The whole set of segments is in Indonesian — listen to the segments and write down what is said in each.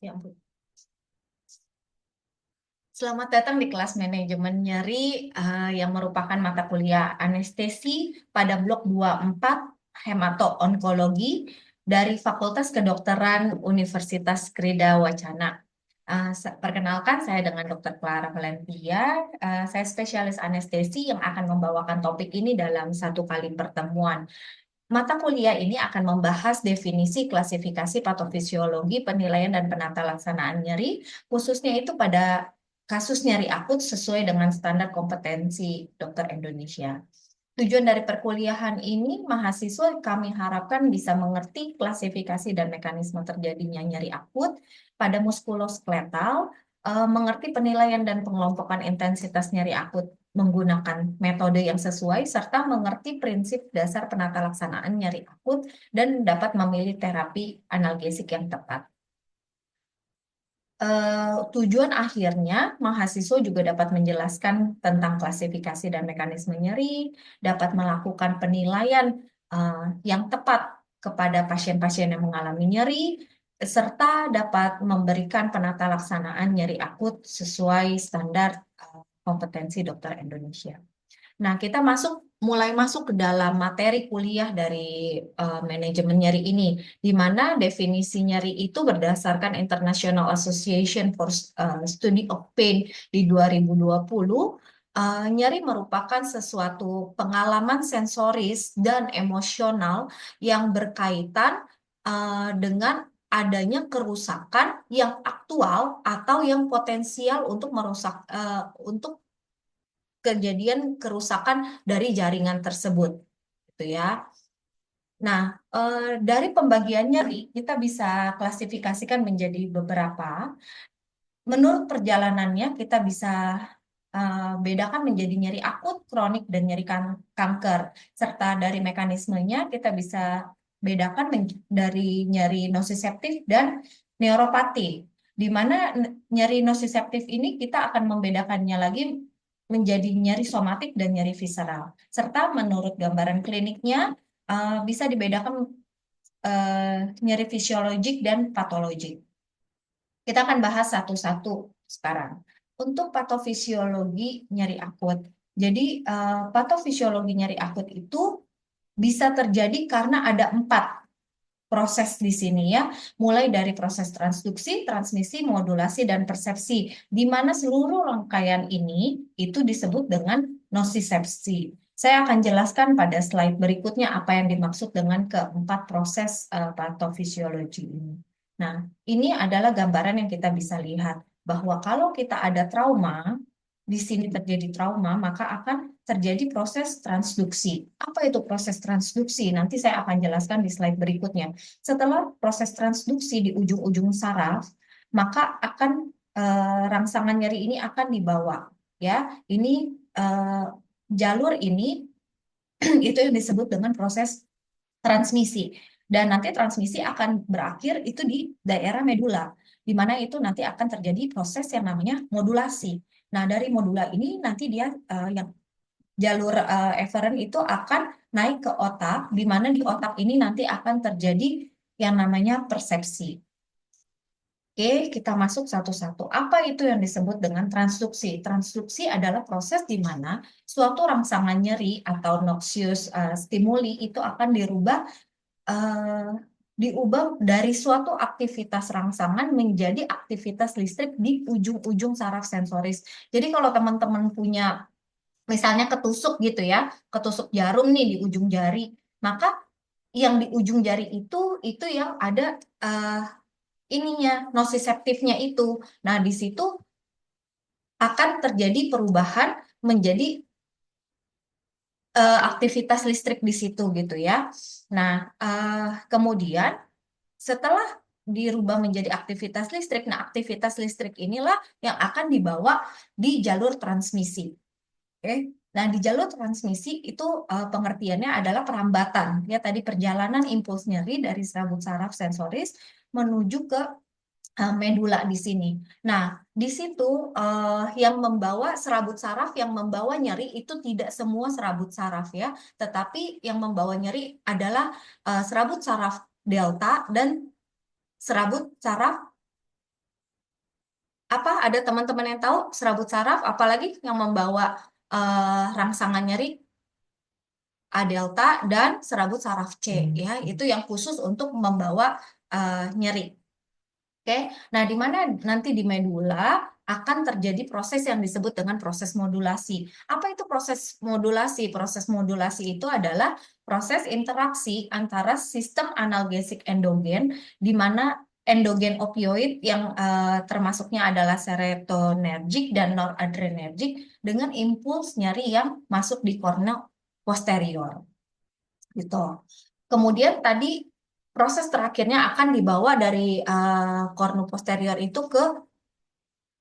Ya ampun. Selamat datang di kelas manajemen nyeri yang merupakan mata kuliah anestesi pada blok 24 hemato-onkologi dari Fakultas Kedokteran Universitas Krida Wacana. Perkenalkan, saya dengan Dr. Clara Valentia. Saya spesialis anestesi yang akan membawakan topik ini dalam satu kali pertemuan. Mata kuliah ini akan membahas definisi, klasifikasi, patofisiologi, penilaian, dan penata laksanaan nyeri, khususnya itu pada kasus nyeri akut sesuai dengan standar kompetensi dokter Indonesia. Tujuan dari perkuliahan ini, mahasiswa kami harapkan bisa mengerti klasifikasi dan mekanisme terjadinya nyeri akut pada muskuloskeletal, mengerti penilaian dan pengelompokan intensitas nyeri akut menggunakan metode yang sesuai, serta mengerti prinsip dasar penata laksanaan nyeri akut dan dapat memilih terapi analgesik yang tepat. Tujuan akhirnya, mahasiswa juga dapat menjelaskan tentang klasifikasi dan mekanisme nyeri, dapat melakukan penilaian yang tepat kepada pasien-pasien yang mengalami nyeri, serta dapat memberikan penata laksanaan nyeri akut sesuai standar kompetensi dokter Indonesia. Nah, kita mulai masuk ke dalam materi kuliah dari manajemen nyeri ini, di mana definisi nyeri itu berdasarkan International Association for Study of Pain di 2020. Nyeri merupakan sesuatu pengalaman sensoris dan emosional yang berkaitan dengan adanya kerusakan yang aktual atau yang potensial untuk merusak untuk kejadian kerusakan dari jaringan tersebut, gitu ya. Nah, dari pembagian nyeri kita bisa klasifikasikan menjadi beberapa. Menurut perjalanannya kita bisa bedakan menjadi nyeri akut, kronik, dan nyeri kanker. Serta dari mekanismenya kita bisa bedakan dari nyeri nosiseptif dan neuropati. Di mana nyeri nosiseptif ini kita akan membedakannya lagi menjadi nyeri somatik dan nyeri visceral. Serta menurut gambaran kliniknya bisa dibedakan nyeri fisiologik dan patologik. Kita akan bahas satu-satu sekarang. Untuk patofisiologi nyeri akut. Jadi, patofisiologi nyeri akut itu bisa terjadi karena ada 4 proses di sini ya, mulai dari proses transduksi, transmisi, modulasi, dan persepsi, di mana seluruh rangkaian ini itu disebut dengan nosisepsi. Saya akan jelaskan pada slide berikutnya apa yang dimaksud dengan keempat proses patofisiologi ini. Nah, ini adalah gambaran yang kita bisa lihat bahwa kalau kita ada trauma, di sini terjadi trauma, maka akan terjadi proses transduksi. Apa itu proses transduksi? Nanti saya akan jelaskan di slide berikutnya. Setelah proses transduksi di ujung-ujung saraf, maka akan rangsangan nyeri ini akan dibawa. Ya, ini jalur ini itu yang disebut dengan proses transmisi. Dan nanti transmisi akan berakhir itu di daerah medula, di mana itu nanti akan terjadi proses yang namanya modulasi. Nah, dari modula ini nanti dia yang jalur eferen itu akan naik ke otak, di mana di otak ini nanti akan terjadi yang namanya persepsi. Oke, kita masuk satu-satu. Apa itu yang disebut dengan transduksi? Transduksi adalah proses di mana suatu rangsangan nyeri atau noxious stimuli itu akan diubah dari suatu aktivitas rangsangan menjadi aktivitas listrik di ujung-ujung saraf sensoris. Jadi kalau teman-teman punya misalnya ketusuk gitu ya, ketusuk jarum nih di ujung jari, maka yang di ujung jari itu yang ada ininya nosiseptifnya itu. Nah, di situ akan terjadi perubahan menjadi aktivitas listrik di situ gitu ya. Nah, kemudian setelah dirubah menjadi aktivitas listrik, nah aktivitas listrik inilah yang akan dibawa di jalur transmisi. Oke. Nah, di jalur transmisi itu pengertiannya adalah perambatan. Ya, tadi perjalanan impuls nyeri dari serabut saraf sensoris menuju ke medula di sini. Nah, di situ yang membawa serabut saraf yang membawa nyeri itu tidak semua serabut saraf ya, tetapi yang membawa nyeri adalah serabut saraf delta dan serabut saraf Apa ada teman-teman yang tahu serabut saraf, apalagi yang membawa rangsangan nyeri? A delta dan serabut saraf C ya, itu yang khusus untuk membawa nyeri. Oke, nah di mana nanti di medula akan terjadi proses yang disebut dengan proses modulasi. Apa itu proses modulasi? Proses modulasi itu adalah proses interaksi antara sistem analgesik endogen, di mana endogen opioid yang termasuknya adalah serotonergic dan noradrenergic dengan impuls nyeri yang masuk di kornea posterior. Gitu. Kemudian tadi proses terakhirnya akan dibawa dari kornu posterior itu ke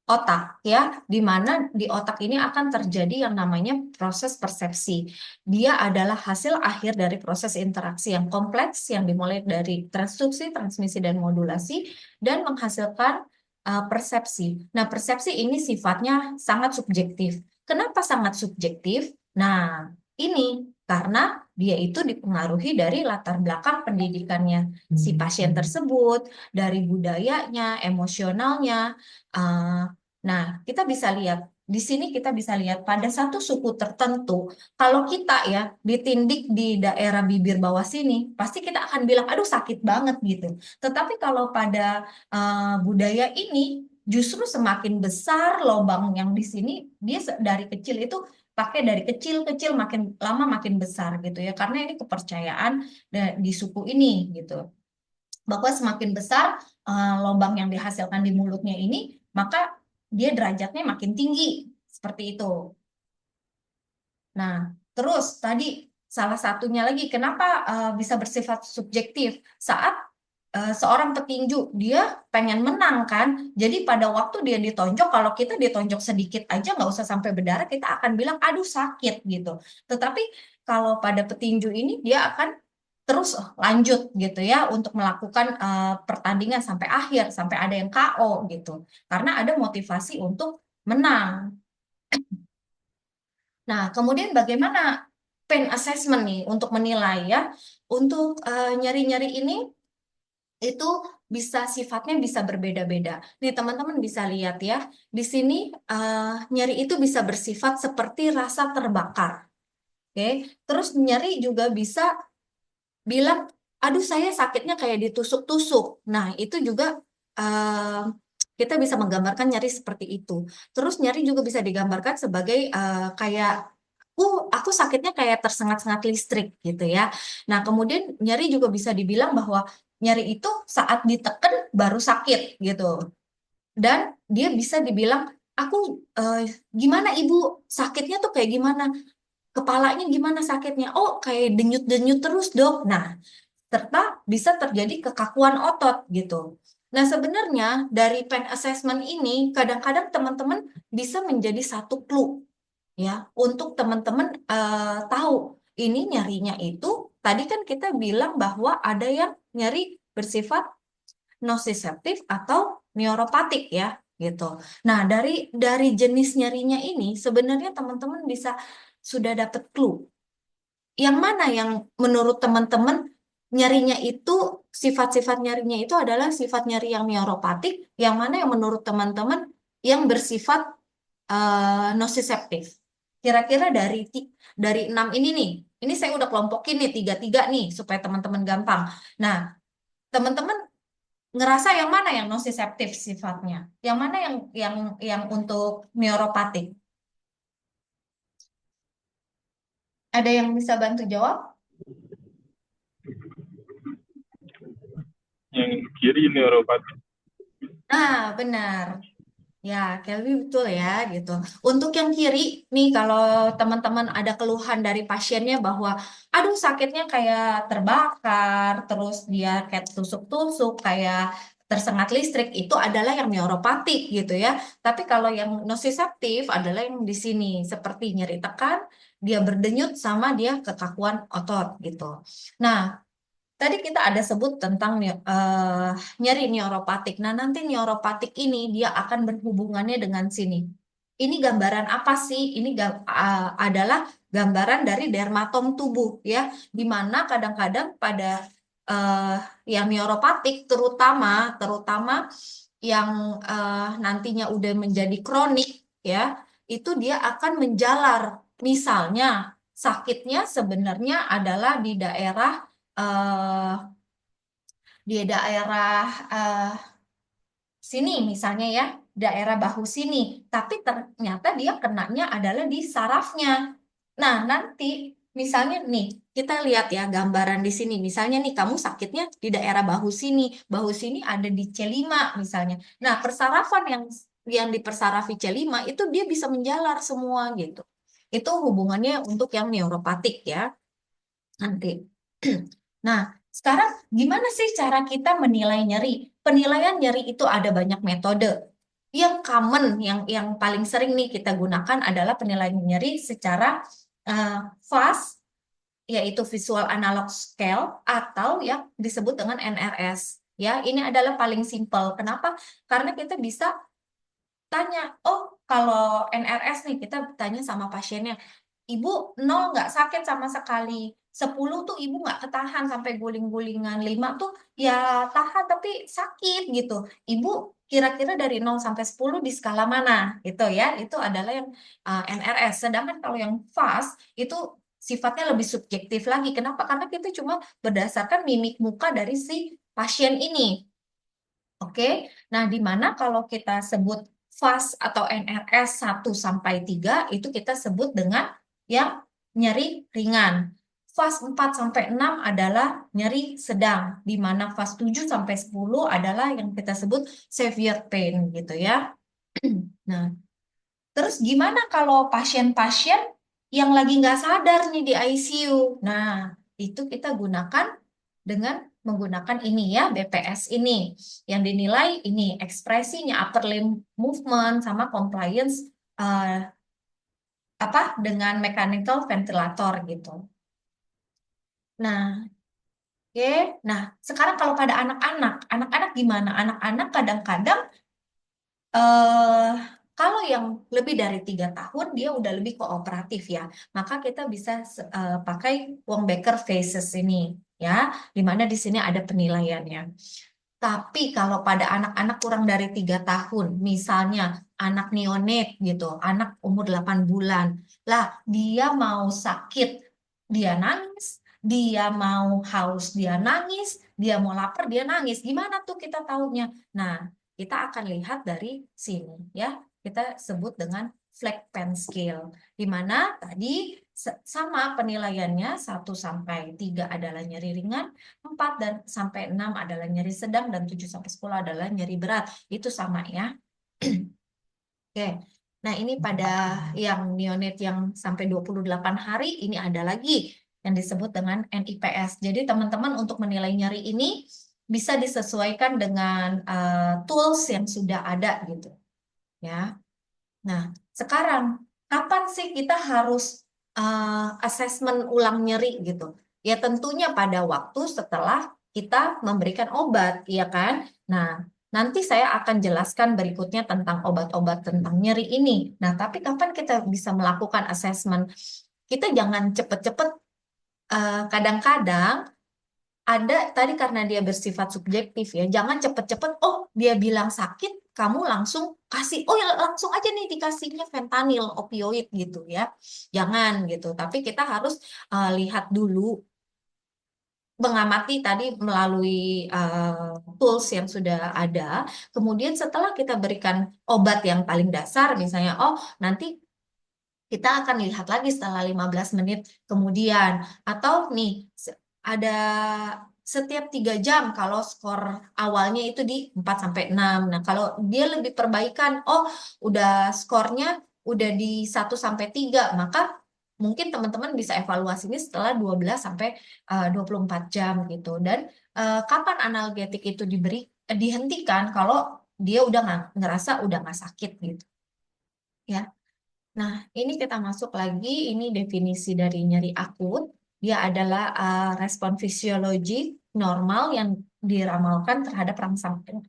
otak ya, di mana di otak ini akan terjadi yang namanya proses persepsi. Dia adalah hasil akhir dari proses interaksi yang kompleks yang dimulai dari transduksi, transmisi dan modulasi dan menghasilkan persepsi. Nah, persepsi ini sifatnya sangat subjektif. Kenapa sangat subjektif? Nah, ini karena dia itu dipengaruhi dari latar belakang pendidikannya si pasien tersebut, dari budayanya, emosionalnya. Nah, kita bisa lihat di sini, kita bisa lihat pada satu suku tertentu, kalau kita ya ditindik di daerah bibir bawah sini, pasti kita akan bilang, aduh sakit banget gitu. Tetapi kalau pada budaya ini, justru semakin besar lubang yang di sini, dia dari kecil itu pakai dari kecil-kecil makin lama makin besar gitu ya, karena ini kepercayaan di suku ini gitu, bahwa semakin besar lubang yang dihasilkan di mulutnya ini, maka dia derajatnya makin tinggi, seperti itu. Nah, terus tadi salah satunya lagi, kenapa bisa bersifat subjektif? Saat seorang petinju, dia pengen menang kan, jadi pada waktu dia ditonjok, kalau kita ditonjok sedikit aja, nggak usah sampai berdarah, kita akan bilang, aduh sakit gitu. Tetapi kalau pada petinju ini, dia akan terus lanjut gitu ya untuk melakukan pertandingan sampai akhir, sampai ada yang KO gitu. Karena ada motivasi untuk menang. Nah, kemudian bagaimana pain assessment nih untuk menilai ya? Untuk nyeri-nyeri ini itu bisa sifatnya bisa berbeda-beda. Nih teman-teman bisa lihat ya, di sini nyeri itu bisa bersifat seperti rasa terbakar. Oke, terus nyeri juga bisa bilang, aduh saya sakitnya kayak ditusuk-tusuk. Nah, itu juga eh, kita bisa menggambarkan nyeri seperti itu. Terus nyeri juga bisa digambarkan sebagai kayak, aku sakitnya kayak tersengat-sengat listrik gitu ya. Nah, kemudian nyeri juga bisa dibilang bahwa nyeri itu saat ditekan baru sakit gitu. Dan dia bisa dibilang, aku gimana ibu sakitnya tuh kayak gimana? Kepalanya gimana sakitnya? Oh, kayak denyut-denyut terus, Dok. Nah, serta bisa terjadi kekakuan otot gitu. Nah, sebenarnya dari pain assessment ini kadang-kadang teman-teman bisa menjadi satu clue ya untuk teman-teman tahu ini nyerinya itu tadi kan kita bilang bahwa ada yang nyeri bersifat nociceptif atau neuropatik ya gitu. Nah, dari jenis nyerinya ini sebenarnya teman-teman bisa sudah dapat clue yang mana yang menurut teman-teman nyerinya itu, sifat-sifat nyerinya itu adalah sifat nyeri yang neuropatik, yang mana yang menurut teman-teman yang bersifat nociceptif. Kira-kira dari 6 ini nih, ini saya udah kelompokin nih tiga-tiga nih supaya teman-teman gampang. Nah, teman-teman ngerasa yang mana yang nociceptif sifatnya? Yang mana yang untuk neuropatik? Ada yang bisa bantu jawab? Yang kiri neuropatik. Nah, benar. Ya, Kelvi betul ya gitu. Untuk yang kiri nih, kalau teman-teman ada keluhan dari pasiennya bahwa, aduh sakitnya kayak terbakar, terus dia kayak tusuk-tusuk, kayak tersengat listrik, itu adalah yang neuropatik gitu ya. Tapi kalau yang nociceptif adalah yang di sini, seperti nyeri tekan, dia berdenyut sama dia kekakuan otot gitu. Nah, tadi kita ada sebut tentang nyeri neuropatik. Nah, nanti neuropatik ini dia akan berhubungannya dengan sini. Ini gambaran apa sih? Ini adalah gambaran dari dermatom tubuh ya, di mana kadang-kadang pada yang neuropatik terutama yang nantinya udah menjadi kronik ya, itu dia akan menjalar. Misalnya sakitnya sebenarnya adalah eh, di daerah sini misalnya ya, daerah bahu sini, tapi ternyata dia kenanya adalah di sarafnya. Nah, nanti misalnya nih, kita lihat ya gambaran di sini. Misalnya nih kamu sakitnya di daerah bahu sini ada di C5 misalnya. Nah, persarafan yang dipersarafi C5 itu dia bisa menjalar semua gitu. Itu hubungannya untuk yang neuropatik ya nanti. Nah, sekarang gimana sih cara kita menilai nyeri? Penilaian nyeri itu ada banyak metode. Yang common, yang paling sering nih kita gunakan adalah penilaian nyeri secara uh, fast, yaitu visual analog scale, atau yang disebut dengan NRS. Ya, ini adalah paling simpel. Kenapa? Karena kita bisa tanya, oh kalau NRS nih kita tanya sama pasiennya, ibu nol nggak sakit sama sekali, 10 tuh ibu nggak ketahan sampai guling-gulingan, 5 tuh ya tahan tapi sakit gitu. Ibu kira-kira dari 0 sampai 10 di skala mana gitu ya, itu adalah yang NRS. Sedangkan kalau yang fast itu sifatnya lebih subjektif lagi. Kenapa? Karena kita cuma berdasarkan mimik muka dari si pasien ini. Oke, nah di mana kalau kita sebut fast atau NRS 1 sampai 3 itu kita sebut dengan yang nyeri ringan. Fast 4 sampai 6 adalah nyeri sedang, di mana fast 7 sampai 10 adalah yang kita sebut severe pain gitu ya. Nah, terus gimana kalau pasien-pasien yang lagi nggak sadar nih di ICU? Nah, itu kita gunakan dengan menggunakan ini ya, BPS ini. Yang dinilai ini ekspresinya, upper limb movement, sama compliance eh, dengan mechanical ventilator gitu. Nah, oke. Nah, sekarang kalau pada anak-anak gimana? Anak-anak kadang-kadang eh kalau yang lebih dari 3 tahun dia udah lebih kooperatif ya, maka kita bisa pakai Wong-Baker Phases ini ya, di mana di sini ada penilaiannya. Tapi kalau pada anak-anak kurang dari 3 tahun, misalnya anak neonate gitu, anak umur 8 bulan, lah dia mau sakit, dia nangis, dia mau haus, dia nangis, dia mau lapar, dia nangis. Gimana tuh kita tahunya? Nah, kita akan lihat dari sini ya. Kita sebut dengan flag pen scale, di mana tadi sama penilaiannya 1 sampai 3 adalah nyeri ringan, 4 dan sampai 6 adalah nyeri sedang, dan 7 sampai 10 adalah nyeri berat. Itu sama ya. Oke. Nah, ini pada yang neonate yang sampai 28 hari, ini ada lagi yang disebut dengan NIPS. Jadi, teman-teman untuk menilai nyeri ini bisa disesuaikan dengan tools yang sudah ada gitu. Ya. Nah, sekarang kapan sih kita harus asesmen ulang nyeri gitu? Ya tentunya pada waktu setelah kita memberikan obat, ya kan? Nah, nanti saya akan jelaskan berikutnya tentang obat-obat tentang nyeri ini. Nah, tapi kapan kita bisa melakukan asesmen? Kita jangan cepet-cepet, kadang-kadang ada tadi karena dia bersifat subjektif ya, jangan cepet-cepet, oh dia bilang sakit, kamu langsung kasih, oh ya langsung aja nih dikasihnya fentanyl, opioid gitu ya. Jangan gitu, tapi kita harus lihat dulu, mengamati tadi melalui tools yang sudah ada. Kemudian setelah kita berikan obat yang paling dasar, misalnya, oh nanti kita akan lihat lagi setelah 15 menit kemudian. Atau nih, ada setiap 3 jam kalau skor awalnya itu di 4 sampai 6. Nah, kalau dia lebih perbaikan, oh udah skornya udah di 1 sampai 3, maka mungkin teman-teman bisa evaluasi ini setelah 12 sampai 24 jam gitu. Dan kapan analgetik itu dihentikan kalau dia udah ngerasa udah nggak sakit gitu. Ya. Nah, ini kita masuk lagi, ini definisi dari nyeri akut. Dia adalah respon fisiologi normal yang diramalkan terhadap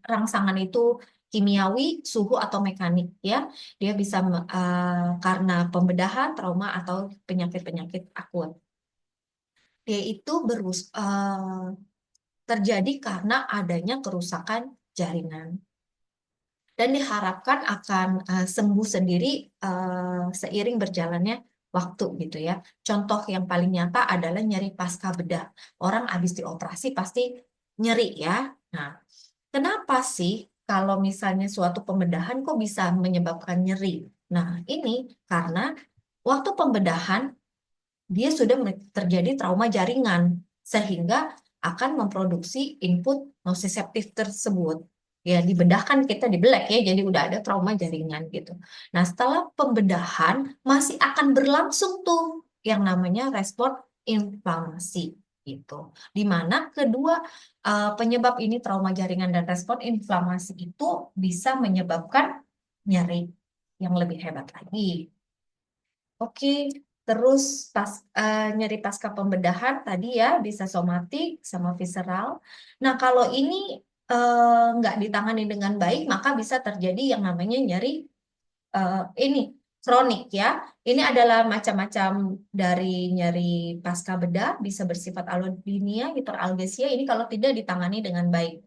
rangsangan itu kimiawi, suhu, atau mekanik. Ya, dia bisa karena pembedahan, trauma, atau penyakit-penyakit akut. Dia itu terjadi karena adanya kerusakan jaringan. dan diharapkan akan sembuh sendiri seiring berjalannya waktu gitu ya. Contoh yang paling nyata adalah nyeri pasca bedah. Orang habis dioperasi pasti nyeri ya. Nah, kenapa sih kalau misalnya suatu pembedahan kok bisa menyebabkan nyeri? Nah, ini karena waktu pembedahan dia sudah terjadi trauma jaringan sehingga akan memproduksi input nociceptif tersebut. Ya, dibedahkan kita dibelek ya, jadi udah ada trauma jaringan gitu. Nah, setelah pembedahan masih akan berlangsung tuh yang namanya respon inflamasi gitu. Di mana kedua penyebab ini trauma jaringan dan respon inflamasi itu bisa menyebabkan nyeri yang lebih hebat lagi. Oke, terus nyeri pasca pembedahan tadi ya bisa somatik sama visceral. Nah, kalau ini nggak ditangani dengan baik, maka bisa terjadi yang namanya nyeri ini kronik ya. Ini adalah macam-macam dari nyeri pasca bedah, bisa bersifat allodynia, hiperalgesia. Ini kalau tidak ditangani dengan baik.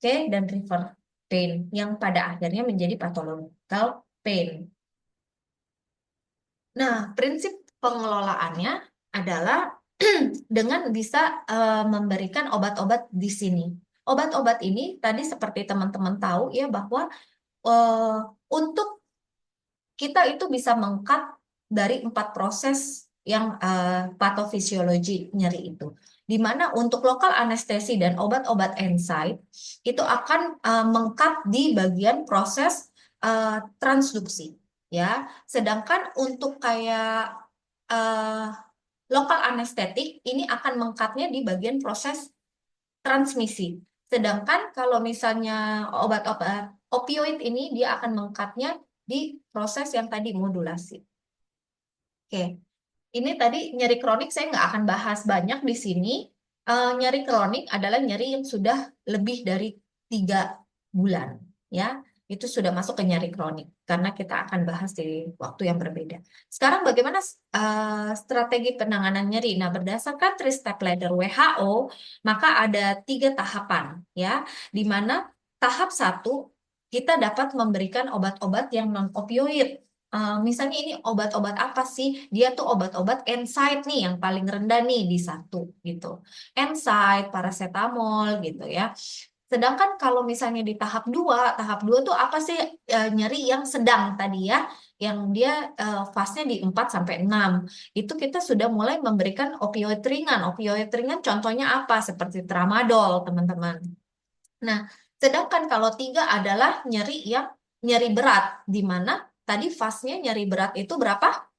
Oke, dan river pain yang pada akhirnya menjadi pathological pain. Nah, prinsip pengelolaannya adalah dengan bisa memberikan obat-obat di sini. Obat-obat ini tadi seperti teman-teman tahu ya bahwa eh, untuk kita itu bisa mengkat dari 4 proses yang patofisiologi nyeri itu. Di mana untuk lokal anestesi dan obat-obat NSAID itu akan mengkat di bagian proses transduksi ya. Sedangkan untuk kayak eh, lokal anestetik ini akan mengkatnya di bagian proses transmisi. Sedangkan kalau misalnya obat-obat opioid ini dia akan mengkatnya di proses yang tadi modulasi. Oke, ini tadi nyeri kronik saya nggak akan bahas banyak di sini. Nyeri kronik adalah nyeri yang sudah lebih dari 3 bulan, ya. Itu sudah masuk ke nyeri kronik karena kita akan bahas di waktu yang berbeda. Sekarang bagaimana strategi penanganan nyeri? Nah, berdasarkan 3-step ladder WHO, maka ada 3 tahapan, ya, di mana tahap 1 kita dapat memberikan obat-obat yang non opioid. Misalnya ini obat-obat apa sih? Dia tuh obat-obat NSAID nih yang paling rendah nih di 1 gitu. NSAID, paracetamol gitu ya. Sedangkan kalau misalnya di tahap 2 tuh apa sih nyeri yang sedang tadi ya, yang dia fase-nya di 4 sampai 6. Itu kita sudah mulai memberikan opioid ringan. Opioid ringan contohnya apa? Seperti tramadol, teman-teman. Nah, sedangkan kalau 3 adalah nyeri yang nyeri berat, di mana tadi fase-nya nyeri berat itu berapa?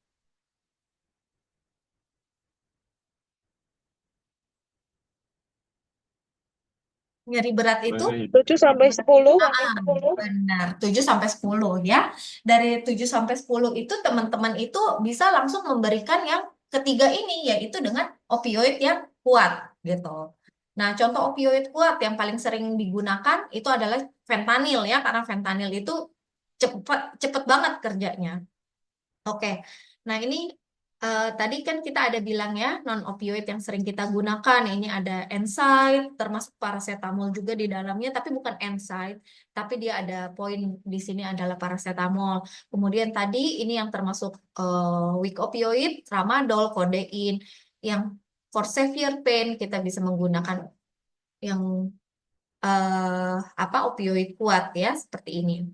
Nyeri berat itu 7 sampai 10. benar 7 sampai 10 ya. Dari 7 sampai 10 itu teman-teman itu bisa langsung memberikan yang ketiga ini yaitu dengan opioid yang kuat gitu. Nah, contoh opioid kuat yang paling sering digunakan itu adalah fentanyl ya karena fentanyl itu cepet banget kerjanya. Oke, nah ini tadi kan kita ada bilang ya non opioid yang sering kita gunakan. Ini ada NSAID, termasuk paracetamol juga di dalamnya, tapi bukan NSAID, tapi dia ada poin di sini adalah paracetamol. Kemudian tadi ini yang termasuk weak opioid, tramadol, kodein. Yang for severe pain kita bisa menggunakan yang apa opioid kuat ya seperti ini.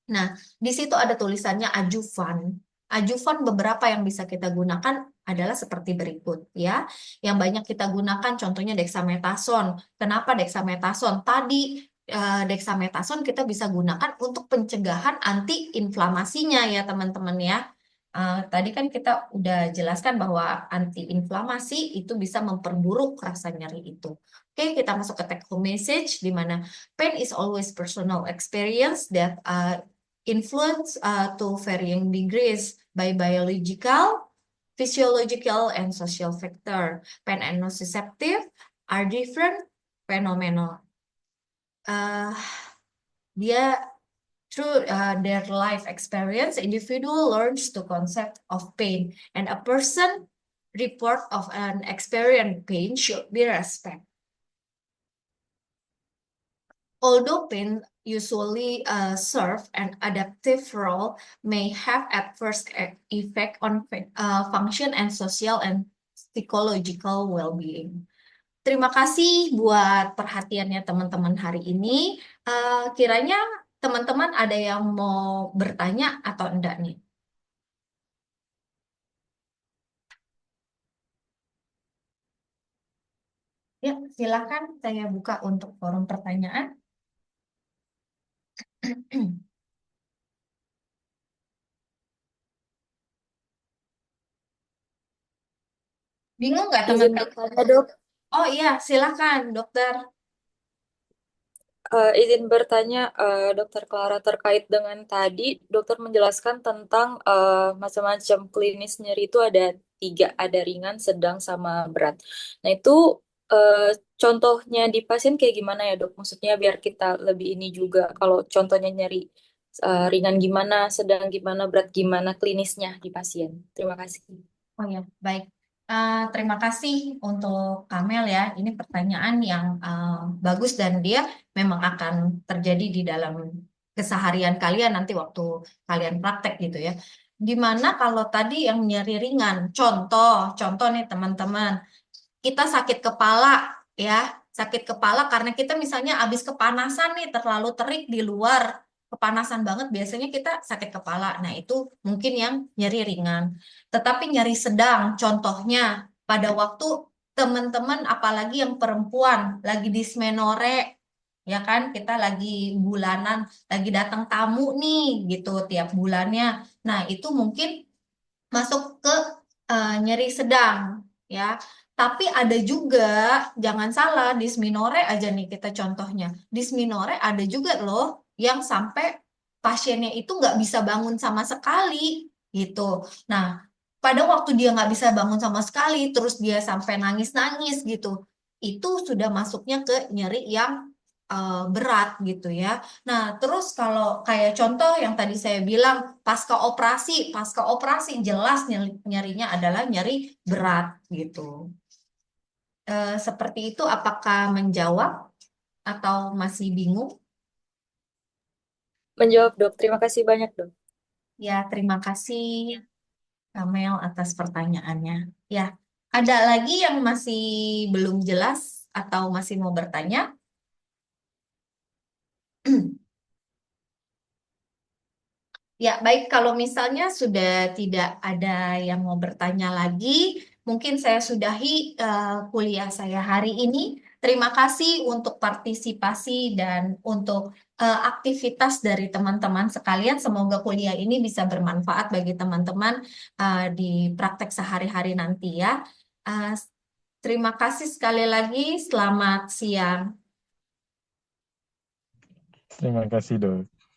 Nah, di situ ada tulisannya ajuvan. Ajuvan beberapa yang bisa kita gunakan adalah seperti berikut ya. Yang banyak kita gunakan contohnya dexamethasone. Kenapa dexamethasone? Tadi dexamethasone kita bisa gunakan untuk pencegahan antiinflamasinya ya teman-teman ya. Tadi kan kita udah jelaskan bahwa antiinflamasi itu bisa memperburuk rasa nyeri itu. Oke, kita masuk ke take home message di mana pain is always personal experience that influenced to varying degrees by biological, physiological, and social factor. Pain and nociceptive are different phenomena. Dia through their life experience, individual learns to concept of pain, and a person report of an experienced pain should be respected. Although pain usually serve an adaptive role, may have adverse effect on function and social and psychological well-being. Terima kasih buat perhatiannya teman-teman hari ini. Kiranya teman-teman ada yang mau bertanya atau enggak nih? Ya, silakan saya buka untuk forum pertanyaan. Bingung nggak Izin teman-teman? bertanya, Dok. Oh iya, silakan dokter. Izin bertanya, Dokter Clara, terkait dengan tadi, dokter menjelaskan tentang macam-macam klinis nyeri itu ada tiga, ada ringan, sedang, sama berat. Nah, itu contohnya di pasien kayak gimana ya, Dok? Maksudnya biar kita lebih ini juga, kalau contohnya nyeri ringan gimana, sedang gimana, berat gimana klinisnya di pasien. Terima kasih. Oh ya, baik. Terima kasih untuk Kamel ya. Ini pertanyaan yang bagus dan dia memang akan terjadi di dalam keseharian kalian nanti waktu kalian praktek gitu ya. Gimana kalau tadi yang nyeri ringan? Contoh nih teman-teman, kita sakit kepala ya, sakit kepala karena kita misalnya habis kepanasan nih, terlalu terik di luar, kepanasan banget, biasanya kita sakit kepala. Nah, itu mungkin yang nyeri ringan. Tetapi nyeri sedang, contohnya pada waktu teman-teman, apalagi yang perempuan, lagi dismenore, ya kan, kita lagi bulanan, lagi datang tamu nih, gitu, tiap bulannya. Nah, itu mungkin masuk ke nyeri sedang ya. Tapi ada juga, jangan salah, disminore aja nih kita contohnya. Disminore ada juga loh yang sampai pasiennya itu nggak bisa bangun sama sekali gitu. Nah, pada waktu dia nggak bisa bangun sama sekali, terus dia sampai nangis-nangis gitu, itu sudah masuknya ke nyeri yang berat gitu ya. Nah, terus kalau kayak contoh yang tadi saya bilang, pasca operasi jelas nyerinya adalah nyeri berat gitu. Seperti itu, apakah menjawab atau masih bingung? Menjawab, Dok. Terima kasih banyak, Dok. Ya, terima kasih Kamel atas pertanyaannya. Ya, ada lagi yang masih belum jelas atau masih mau bertanya? Ya, baik. Kalau misalnya sudah tidak ada yang mau bertanya lagi, mungkin saya sudahi kuliah saya hari ini. Terima kasih untuk partisipasi dan untuk aktivitas dari teman-teman sekalian. Semoga kuliah ini bisa bermanfaat bagi teman-teman di praktek sehari-hari nanti ya. Eh, Terima kasih sekali lagi. Selamat siang. Terima kasih, Dok.